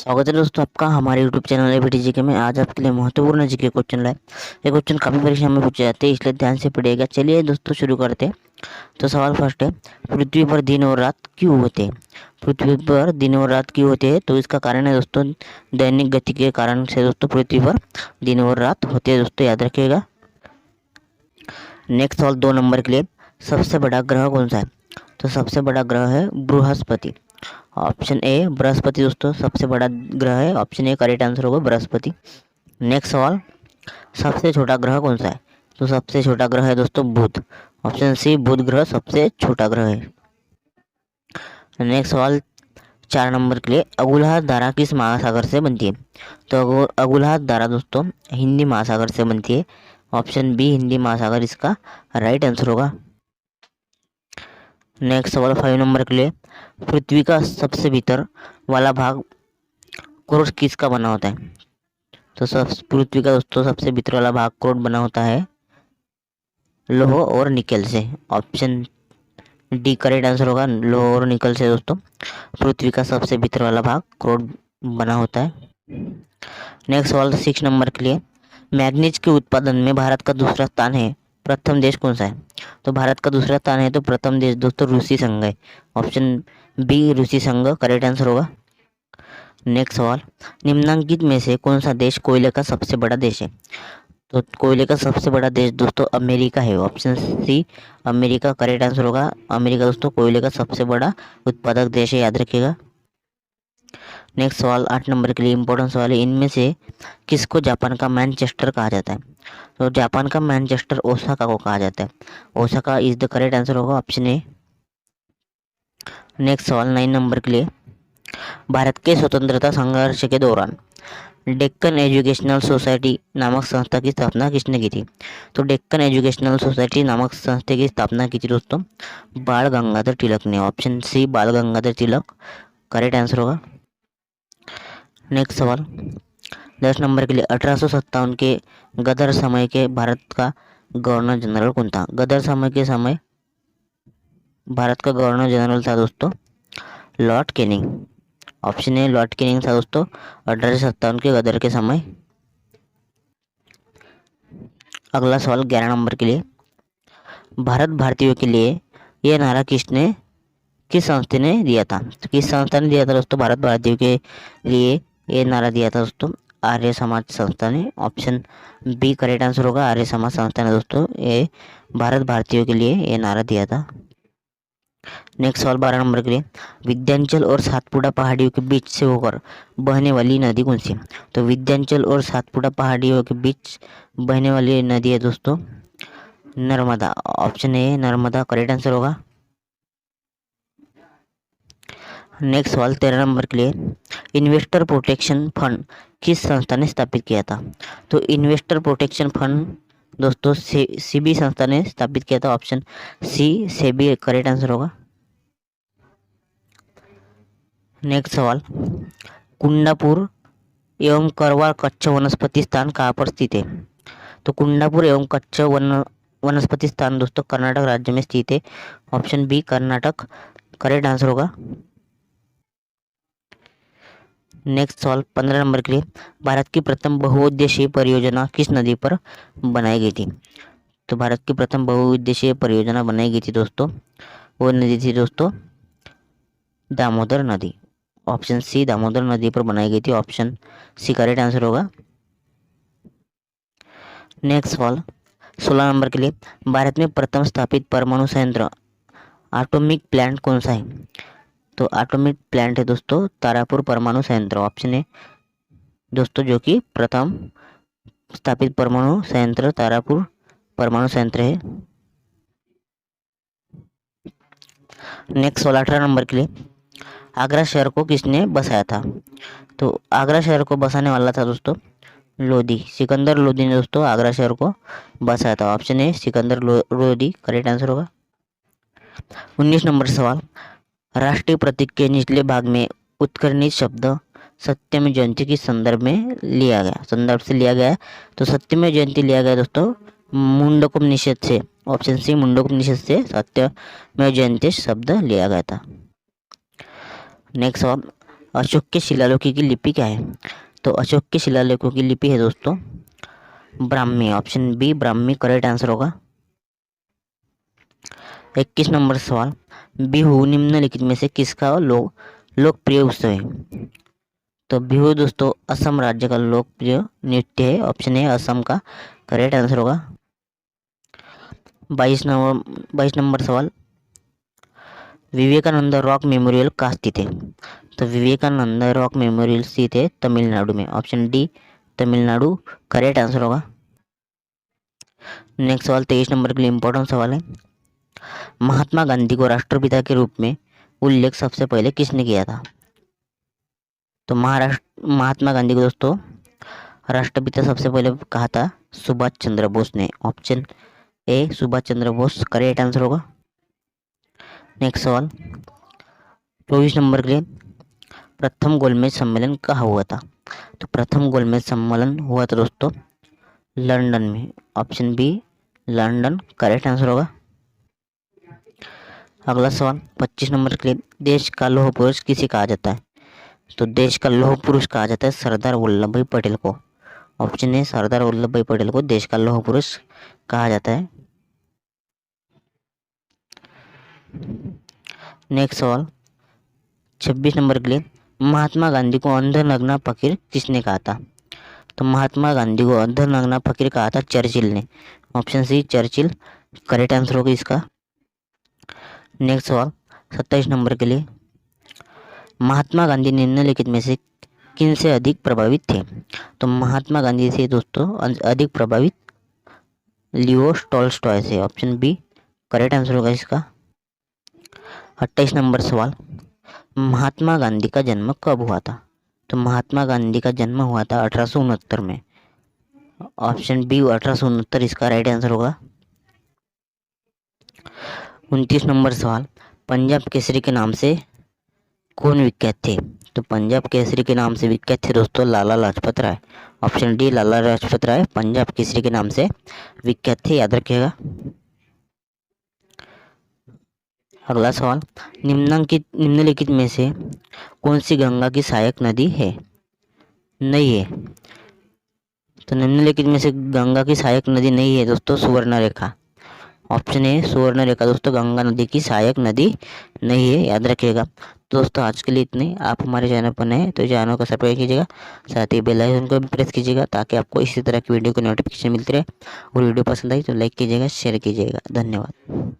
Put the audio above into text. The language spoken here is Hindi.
स्वागत है दोस्तों आपका हमारे YouTube चैनल एबीटी जीके में। आज आपके लिए महत्वपूर्ण जीके क्वेश्चन लाए। ये क्वेश्चन काफ़ी परीक्षा में पूछे जाते हैं, इसलिए ध्यान से पढ़िएगा। चलिए दोस्तों शुरू करते हैं। तो सवाल फर्स्ट है, पृथ्वी पर दिन और रात क्यों होते हैं? पृथ्वी पर दिन और रात क्यों होते हैं? तो इसका कारण है दोस्तों दैनिक गति के कारण से दोस्तों पृथ्वी पर दिन और रात होते हैं, दोस्तों याद रखिएगा। नेक्स्ट सवाल 2 नंबर के लिए, सबसे बड़ा ग्रह कौन सा है? तो सबसे बड़ा ग्रह है बृहस्पति। ऑप्शन ए बृहस्पति दोस्तों सबसे बड़ा ग्रह है। ऑप्शन ए करेक्ट आंसर होगा बृहस्पति। नेक्स्ट सवाल, सबसे छोटा ग्रह कौन सा है? तो सबसे छोटा ग्रह है दोस्तों बुध। ऑप्शन सी बुध ग्रह सबसे छोटा ग्रह है। नेक्स्ट सवाल 4 नंबर के लिए, अगुलहा धारा किस महासागर से बनती है? तो अगुलहा धारा दोस्तों हिंदी महासागर से बनती है। ऑप्शन बी हिंदी महासागर इसका राइट आंसर होगा। नेक्स्ट सवाल 5 नंबर के लिए, पृथ्वी का सबसे भीतर वाला भाग कोर किसका बना होता है? तो पृथ्वी का दोस्तों सबसे भीतर वाला भाग कोर बना होता है लोह और निकल से। ऑप्शन डी करेक्ट आंसर होगा, लोह और निकल से दोस्तों पृथ्वी का सबसे भीतर वाला भाग कोर बना होता है। नेक्स्ट सवाल 6 नंबर के लिए, मैग्नीज के उत्पादन में भारत का दूसरा स्थान है, प्रथम देश कौन सा है? तो भारत का दूसरा स्थान है तो प्रथम देश दोस्तों रूसी संघ है। ऑप्शन बी रूसी संघ करेक्ट आंसर होगा। नेक्स्ट सवाल, निम्नलिखित में से कौन सा देश कोयले का सबसे बड़ा देश है? तो कोयले का सबसे बड़ा देश दोस्तों अमेरिका है। Option C America correct answer होगा। अमेरिका दोस्तों कोयले का सबसे बड़ा उत्पादक देश है, याद रखिएगा। नेक्स्ट सवाल 8 नंबर के लिए इंपॉर्टेंट सवाल है, इनमें से किसको जापान का मैनचेस्टर कहा जाता है? तो जापान का मैनचेस्टर ओसाका को कहा जाता है। Osaka is the correct answer होगा, ऑप्शन ए। नेक्स्ट सवाल 9 नंबर के लिए, भारत के स्वतंत्रता संघर्ष के दौरान डेक्कन एजुकेशनल सोसाइटी नामक संस्था की स्थापना किसने की थी? तो डेक्कन एजुकेशनल सोसाइटी नामक संस्था की स्थापना की थी दोस्तों बाल गंगाधर तिलक ने। ऑप्शन सी बाल गंगाधर तिलक करेक्ट आंसर होगा। नेक्स्ट सवाल 10 नंबर के लिए, 1857 के गदर समय के भारत का गवर्नर जनरल कौन था? गदर समय के समय भारत का गवर्नर जनरल था दोस्तों Lord Canning. Option A Lord Canning था दोस्तों 1857 के गदर के समय। अगला सवाल 11 नंबर के लिए, भारत भारतीयों के लिए यह नारा किस संस्था ने दिया था? तो किस संस्था ने दिया था दोस्तों भारत भारतीयों के लिए ये नारा दिया था दोस्तों आर्य समाज संस्था ने। ऑप्शन बी करेक्ट आंसर होगा, आर्य समाज संस्था ने दोस्तों ये भारत भारतीयों के लिए ये नारा दिया था। नेक्स्ट सवाल 12 नंबर के लिए, विंध्याचल और सातपुड़ा पहाड़ियों के बीच से होकर बहने वाली नदी कौन सी? तो विंध्याचल और सातपुड़ा पहाड़ियों के बीच बहने वाली नदी है दोस्तों Narmada. Option A Narmada correct answer होगा। नेक्स्ट सवाल 13 नंबर के लिए, इन्वेस्टर प्रोटेक्शन फंड किस संस्था ने स्थापित किया था? तो इन्वेस्टर प्रोटेक्शन फंड दोस्तों सेबी संस्था ने स्थापित किया था। Option C SEBI correct answer होगा। नेक्स्ट सवाल, कुंडापुर एवं करवार कच्छ वनस्पति स्थान कहाँ पर स्थित है? तो कुंडापुर एवं कच्छ वनस्पति स्थान दोस्तों कर्नाटक राज्य में स्थित है। Option B Karnataka correct answer होगा। नेक्स्ट सवाल 15 नंबर के लिए, भारत की प्रथम बहुउद्देशीय परियोजना किस नदी पर बनाई गई थी? तो भारत की प्रथम बहुउद्देशीय परियोजना बनाई गई थी दोस्तों वो नदी थी दोस्तों दामोदर नदी। ऑप्शन सी दामोदर नदी पर बनाई गई थी। ऑप्शन सी करेक्ट आंसर होगा। नेक्स्ट सवाल 16 नंबर के लिए, भारत में प्रथम स्थापित परमाणु संयंत्र एटॉमिक प्लांट कौन सा है? तो एटॉमिक प्लांट है दोस्तों तारापुर परमाणु संयंत्र। ऑप्शन ए दोस्तों जो कि प्रथम स्थापित परमाणु संयंत्र तारापुर परमाणु संयंत्र है। नेक्स्ट सवाल 18 नंबर के लिए, आगरा शहर को किसने बसाया था? तो आगरा शहर को बसाने वाला था दोस्तों लोधी, सिकंदर लोधी ने दोस्तों आगरा शहर को बसाया था। Option A Sikandar Lodhi correct answer होगा। 19 नंबर सवाल, राष्ट्रीय प्रतीक के निचले भाग में उत्कीर्णित शब्द सत्यमेव जयंती के संदर्भ से लिया गया। तो सत्यमेव जयंती लिया गया दोस्तों मुंडकोपनिषद से। ऑप्शन सी मुंडकोपनिषद से सत्यमेव जयंती शब्द लिया गया था। नेक्स्ट सवाल अशोक के शिलालेखों की लिपि क्या है? तो अशोक के शिलालेखों की लिपि है दोस्तों Brahmi. Option B Brahmi correct answer होगा। 21 नंबर सवाल, बिहू निम्नलिखित में से किसका लोकप्रिय उत्सव है? तो बिहू दोस्तों असम राज्य का लोकप्रिय नृत्य है। ऑप्शन ए असम का करेक्ट आंसर होगा। 22 नंबर सवाल, विवेकानंद रॉक मेमोरियल कहाँ स्थित है? तो विवेकानंद रॉक मेमोरियल स्थित है तमिलनाडु में। Option D Tamil Nadu correct answer होगा। नेक्स्ट सवाल 23 नंबर के लिए इंपॉर्टेंट सवाल है, महात्मा गांधी को राष्ट्रपिता के रूप में उल्लेख सबसे पहले किसने किया था? तो महात्मा गांधी को दोस्तों राष्ट्रपिता सबसे पहले कहा था सुभाष चंद्र बोस ने। Option A Subhash Chandra Bose correct answer होगा। नेक्स्ट सवाल 24 नंबर के लिए, प्रथम गोलमेज सम्मेलन कहाँ हुआ था? तो प्रथम गोलमेज सम्मेलन हुआ था दोस्तों लंदन में। Option B London correct answer होगा। अगला सवाल 25 नंबर के लिए, देश का लौह पुरुष किसे कहा जाता है? तो देश का लौह पुरुष कहा जाता है सरदार वल्लभ भाई पटेल को। ऑप्शन ए सरदार वल्लभ भाई पटेल को देश का लौह पुरुष कहा जाता है। नेक्स्ट सवाल 26 नंबर के लिए, महात्मा गांधी को अंध नग्ना फकीर किसने कहा था? तो महात्मा गांधी को अंध नग्ना फकीर कहा था चर्चिल ने। Option C Churchill correct answer होगा इसका। नेक्स्ट सवाल 27 नंबर के लिए, महात्मा गांधी निम्नलिखित में से किन से अधिक प्रभावित थे? तो महात्मा गांधी से दोस्तों अधिक प्रभावित लियो टॉल्स्टॉय से। ऑप्शन बी करेक्ट आंसर होगा इसका। 28 नंबर सवाल, महात्मा गांधी का जन्म कब हुआ था? तो महात्मा गांधी का जन्म हुआ था 1869 में। ऑप्शन बी 1869 इसका राइट आंसर होगा। 29 नंबर सवाल, पंजाब केसरी के नाम से कौन विख्यात थे? तो पंजाब केसरी के नाम से विख्यात थे दोस्तों लाला लाजपत राय। ऑप्शन डी लाला लाजपत राय पंजाब केसरी के नाम से विख्यात थे, याद रखिएगा। अगला सवाल, निम्नलिखित में से कौन सी गंगा की सहायक नदी है नहीं है? तो निम्नलिखित में से गंगा की सहायक नदी नहीं है दोस्तों सुवर्ण रेखा। ऑप्शन ए सुवर्ण रेखा दोस्तों गंगा नदी की सहायक नदी नहीं है, याद रखिएगा। दोस्तों आज के लिए इतने। आप हमारे चैनल पर नए हैं तो चैनल को सब्सक्राइब कीजिएगा, साथ ही बेल आइकन को भी प्रेस कीजिएगा ताकि आपको इसी तरह की वीडियो की नोटिफिकेशन मिलती रहे। और वीडियो पसंद आई तो लाइक कीजिएगा, शेयर कीजिएगा। धन्यवाद।